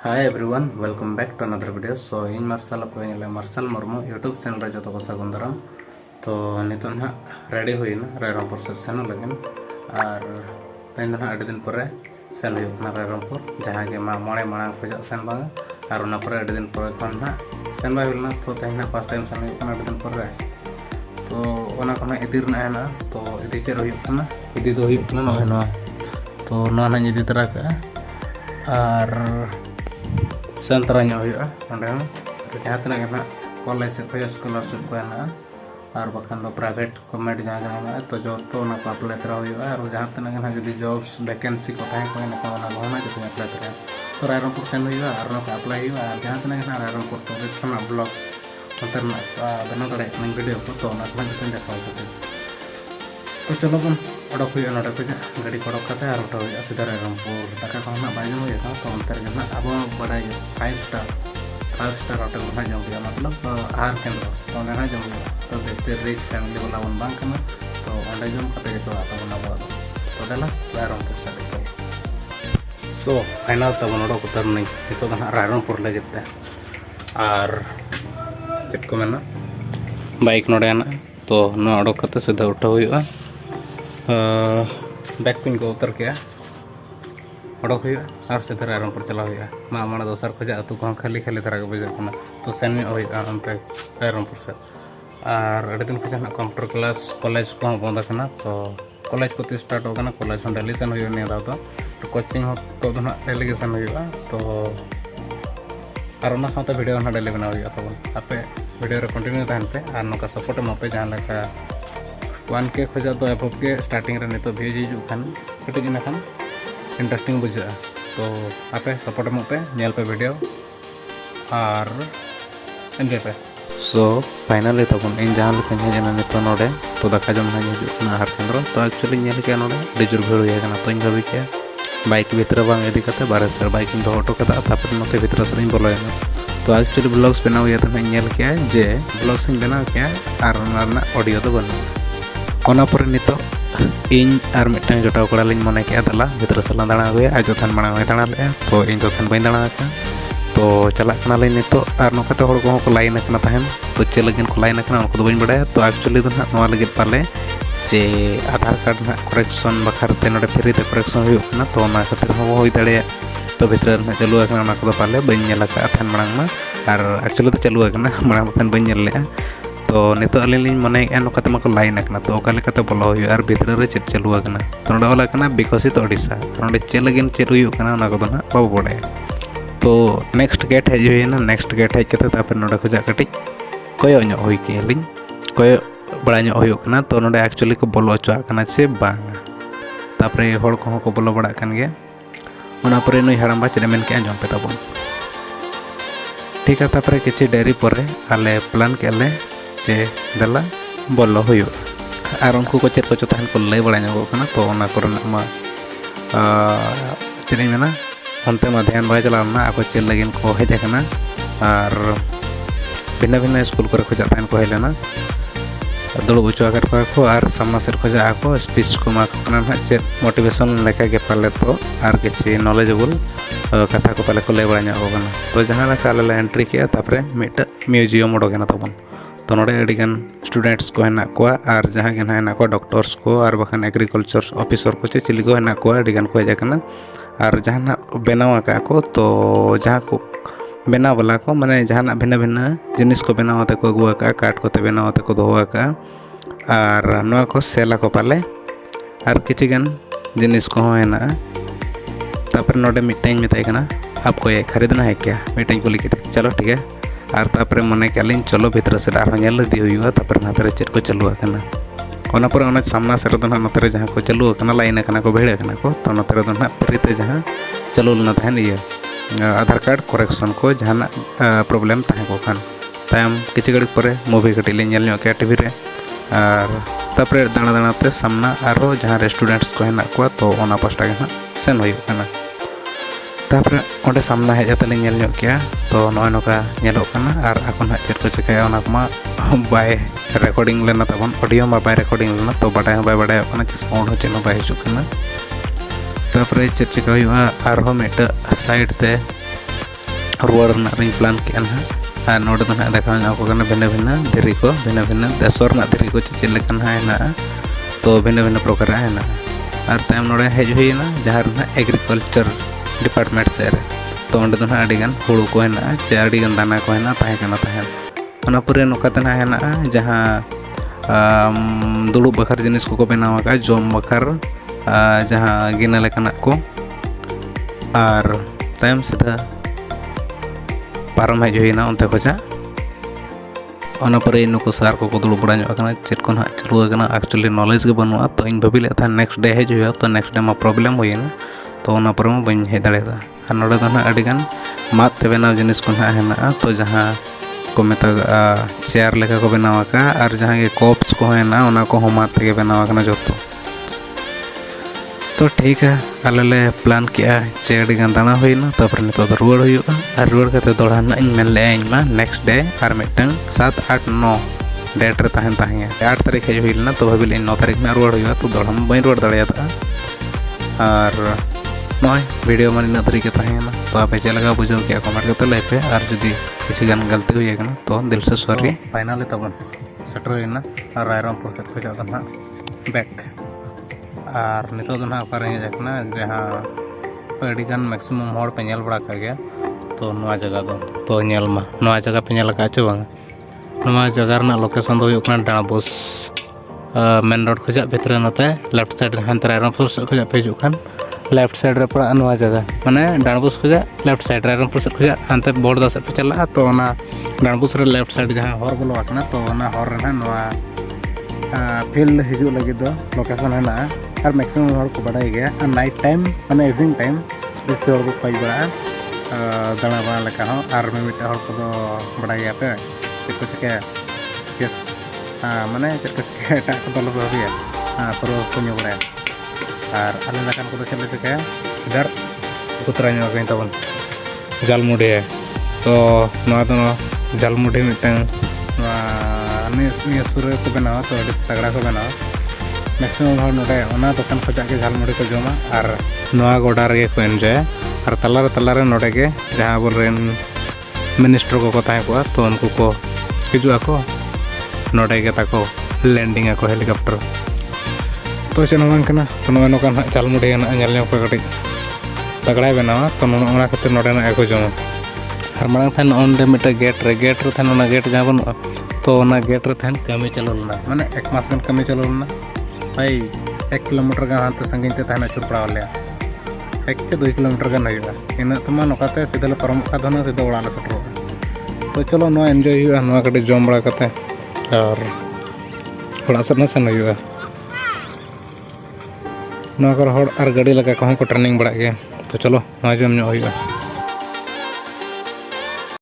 Hi everyone, welcome back to another video. So in Marshall Marshall Murmu YouTube channel re joto ko sagundaram. तो नितो ना ready हुई ना Rairangpur section लगिन और तेन ना अड़ी दिन पर सेन हुई रायरंगपुर जहाँ के मोड़े मांग खोज सेन बांग और ना पर अड़ी दिन पर खन ना सेन बाय हुई ना तो तेन ना फर्स्ट टाइम सेन हुई अड़ी दिन पर तो ओना कोना इदी रना है ना तो इदी चेर हुई ना इदी दो हुई ना नोय ना तो ना ना इदी तरह का और सेन तरह ᱧᱚᱜ हुई अंडे जहाँ तना ना कॉलेज से खोज स्कॉलरशिप को ना और बखान दो प्राइवेट गवर्नमेंट जहाँ तो जो तो ना को अप्लाई तरा हुई और जहाँ तना ना जदि जॉब्स वैकेंसी को ताहे को ना को ना होना जो अप्लाई तरा तो रायरंगपुर सेन हुई और ना को अप्लाई हुई और जहाँ तना ना रायरंगपुर तो खाना ब्लॉग्स अंतर ना बना दड़े वीडियो को तो ना जो देखा तो चलो बन उड़क हुई ना गाड़ी को उड़क और उठा हुई सीधा रायरंगपुर दाका को ना बाय हुई तो अंतर ना अब बड़ा 5 स्टार होटल ना जम हुआ मतलब आहार केंद्र तो ना जम हुआ तो देखते रिच फैमिली वाला बन बांग करना तो अंडे जम कते जो आता बना तो देला रायरंगपुर से सो फाइनल तब उड़क उतर नहीं तो रायरंगपुर लगे और चेक को मेना बाइक नोड़े तो ना उड़क कते सीधा उठा हुआ बैक पिन को उतर के उड़क हुआ और सीधा रायरंगपुर चला हुआ मा माना दोसर खोजा अतु को खाली खाली धरा बुझा तो सेन हुआ अंते रायरंगपुर से और अड़ी दिन खोजा कंप्यूटर क्लास कॉलेज को बंद तो कॉलेज को स्टार्ट होगा कॉलेज डेली सेन हुआ नहीं दाव तो कोचिंग तो डेली सेन हुआ तो और साथ वीडियो डेली बना हुआ तब आपे वीडियो कंटिन्यू तहन पे और नौका सपोर्ट एमापे जहाँ लेका 1K खोजा तो एप के स्टार्टिंग रे नितो व्यूज हिजू खान कटिज खान इंटरेस्टिंग बुझा तो आपे सपोर्ट एमापे नेल पे वीडियो और एंजॉय पे सो फाइनली तब इन जहाँ लेका हेजना नितो नोडे तो दाका जम ना हिजू आहार केंद्र तो एक्चुअली नेल के नोडे डिजर भीड़ हुई है तो इन भाभी के बाइक भीतर बांग इदी कते बारे सर बाइक इन ऑटो कदा तापर नते भीतर सर इन बोलोयना तो एक्चुअली ब्लॉग्स बनाव हुई था नेल के जे ब्लॉग्स इन बनाव के और ना ऑडियो तो बना ओना पर नितो इन और मिटन जोटाव कड़ा लिंग मने के दला भीतर सला दाणा हुए आज थान मांग में दाणा ले तो इन तो थान बई दाणा का तो चला कना ले नितो और नोकाते हड़ को लाइन कना तहन तो चे लगिन को लाइन कना उनको बई बड़ाया तो एक्चुअली तो ना लगे पाले जे आधार कार्ड ना करेक्शन बखारते नोडे फ्री ते करेक्शन हुई ना तो ना खातिर हो होई दाड़े तो भीतर ना चालू आकना ना को पाले बई नेला का थान मांग में और एक्चुअली तो चालू आकना मांग थान बई नेल ले तो नितो अली मने नोकाते मको लाइन आकना तो ओका लेकाते बोलो हुई और भीतर रे चेक चालू आकना तो नोडे ओला कना विकसित ओडिशा तो नोडे चे लगिन चेक हुई कना ना को ना बाबू बड़े तो नेक्स्ट गेट हेज हुई ना नेक्स्ट गेट हेज कते तापर नोडे खोजा कटी कोयो ᱧᱚᱜ हुई के लिंग कोयो बड़ा ᱧᱚᱜ हुई कना तो नोडे एक्चुअली को बोलो चुआ कना से बांग तापर हड़ को बोलो बड़ा कन गे ओना परे नुई हड़ाम बाच रेमेन के आंजम पे ताबन ठीक है तापर किसी डेरी पर आले प्लान के ले जे दला बोलो हुई और उनको को चेक को तहन को लय बड़ा ᱧᱚᱜ कना तो ओना करना मा चेनी मेना अंते मा ध्यान भाई चलाना आको चेल लगिन को हेज कना और भिन्न भिन्न स्कूल करे खोजा तहन को हेलेना दुड़ब उचुआ कर को और सामना से खोजा को स्पीच को मा कना ना चे मोटिवेशन लेका के पाले तो और किसी नॉलेजेबल कथा को पाले को लय बड़ा ᱧᱚᱜ कना तो जहां लेका ले एंट्री किया तापरे मिट म्यूजियम उडोगना तबन तो नोडे अडिगन स्टूडेंट्स को हेना को और जहाँ के हेना को डॉक्टर्स को और बखान एग्रीकल्चर ऑफिसर को चे चिली को हेना को अडिगन को हेजना और जहाँ बनाव का को तो जहाँ को बनाव वाला को माने जहाँ भिन्न भिन्न जिनिस को बनावते को अगुआ का काट कोते बनावते को दोवा का और नोआ को सेला को पाले और किछि गन जिनिस को हेना तापर नोडे मिटाइन मिताई कना आपको ये खरीदना है क्या मिटाइन को लिखी थी चलो ठीक है और तापर मने के चलो भीतर से आर दी हुआ तापर नाते चेक को चालू आकना ओना पर ओना सामना से ना नोते जहाँ को चालू आकना लाइन आकना को भेड़ आकना को तो नोते ना फ्री ते जहाँ चालू लेना तहन ये आधार कार्ड करेक्शन को जहाँ प्रॉब्लम तहन को खान तायम किसी घड़ी पर मूवी कटी ले नेल के टीवी रे और तापर दाणा दाणाते सामना और जहाँ रेस्टुरेंट्स को हेना को तो ओना पास्टा के सेन हुई कना तापर ओंडे सामना हेजाते ले नेल के तो नय नोका नेलोकना और आखन चेक को चिकाया ओना मा बाय रेकॉर्डिंग लेना तबन ऑडियो मा बाय रेकॉर्डिंग लेना तो बाडा बाय बाडा कना साउंड चेन बाय हिजुकना तापर चेक चिका हुआ और हो मेट साइड ते रुआड़ रही प्लान के और नोड़े तो ना देखा भिन्न भिन्न धीरे को भिन्न भिन्न देशों धीरे को चेक लेना तो भिन्न भिन्न प्रकार है और तम नोड़े हेज हुईना जहाँ एग्रीकल्चर डिपार्टमेंट सेरे तो अंडे ना अड़ीगान हुड़ू को है चे अड़ीगान दाना को है तहन पूरे नौकाते ना जहाँ दुड़ूब बखर जिनिस को बनाव जम बखर जहाँ गिना लेकाना को और तम सीधा पारम हेज हुईना उनते खोजा परे नुक सार को दुड़ूब बड़ा चेक को ना चालू एक्चुअली नॉलेज के बनूआ तो इन भाभी लेता नेक्स्ट डे हेज हुआ तो नेक्स्ट डे प्रॉब्लम हुईना तो पर बन हेज दाड़ा और नोड़े तो ना अड़ीगान माद ते बनाव जिनिस को ना तो जहाँ को मेता चेयर लेका को बनाव और जहाँ के कप्स को है ना को माद ते बनाव जो तो ठीक है आले प्लान किया चे अड़ीगान दाना हुईना तापर नितो रुआड़ हुआ और रुआड़ करते दोड़ा ना इन मेन ले नेक्स्ट डे और मिटन 7, 8, 9 डेट रे तहन 8 तारीख हेज हुईना तो भाभी 9 तारीख ना रुआड़ हुआ तो दोड़ा बी रुआड़ दाड़ा और नॉय वीडियो में इन तरीके तहना तो आप चलगा बुझाव के कमेंट करते लै पे और जुदी किसी गान गलती हुई तो दिल से सॉरी फाइनली तब सेटर हुईना और रायरंगपुर से खोजा तो ना बैक और नितो तो ना हेजना जहाँ अड़ीगान मैक्सिमम हर पे नेल बड़ा गया तो नवा जगह दो तो नेलमा नवा जगह पे नेल चे बांग नवा जगह ना लोकेशन दो डाणाबुस मेन रोड खोजा भितर नोते लेफ्ट साइड हानते रायरंगपुर से खोजा पे हजुखान लेफ्ट साइड रे पड़ा नवा जगह माने डाणाबुस खोजा लेफ्ट साइड रायरंगपुर से खोजा हानते बोर्ड से पे चला तो डाणाबुस रे लेफ्ट साइड जहाँ हर बोलो तो हर रे नवा फील्ड हिजू लगे दो लोकेशन है और मैक्सिमम हर को बड़ा गया और नाइट टाइम माने इवनिंग टाइम जैसे हर को पाई बड़ा दाना बड़ा लेका और मिट्टे हर को बड़ा गया पे चेक को चिका केस माने चेक को चिका एटा को दल भाभी पूरा को न्यू बड़ा और आले लकान को चले चिका इधर कुतरा न्यू गई तबन जालमुड़ी है तो नवा तो जालमुड़ी मिटन सुर को बनावा तो तगड़ा को बनावा मैक्सिमम हर नोडे दुकान खोजा के झालमुड़ी को जमा और नवा गोडा रे को एंजॉय और तलारे नोडे के जहाँ अब मिनिस्टर को ताहे को तो उनको को हिजुआ को नोडे के ताको लैंडिंग को हेलीकॉप्टर तो चेन कना तो नवा नोका झालमुड़ी ना को कटी तगड़ा बनावा तो ना खातिर नोडे ना को जमा और मांग थान ओंडे मिटे गेट रे थान गेट जहाँ बनुआ तो गेट रे थान कमी चलो लेना माने 1 मास गन कमी चलो लेना भाई 1 किलोमीटर गान हाथ संगीन ते तहना चुर पड़ा वाले 1 से 2 किलोमीटर गान हुआ इन तमा नौकाते सीधे परम का सीधे ओड़ा ले सटर तो चलो नो एंजॉय हुआ नो कटी जम बड़ा करते और ओड़ा से नसन हुआ नो कर हड़ और गाड़ी लगा को ट्रेनिंग बड़ा गया तो चलो नो जम हुआ।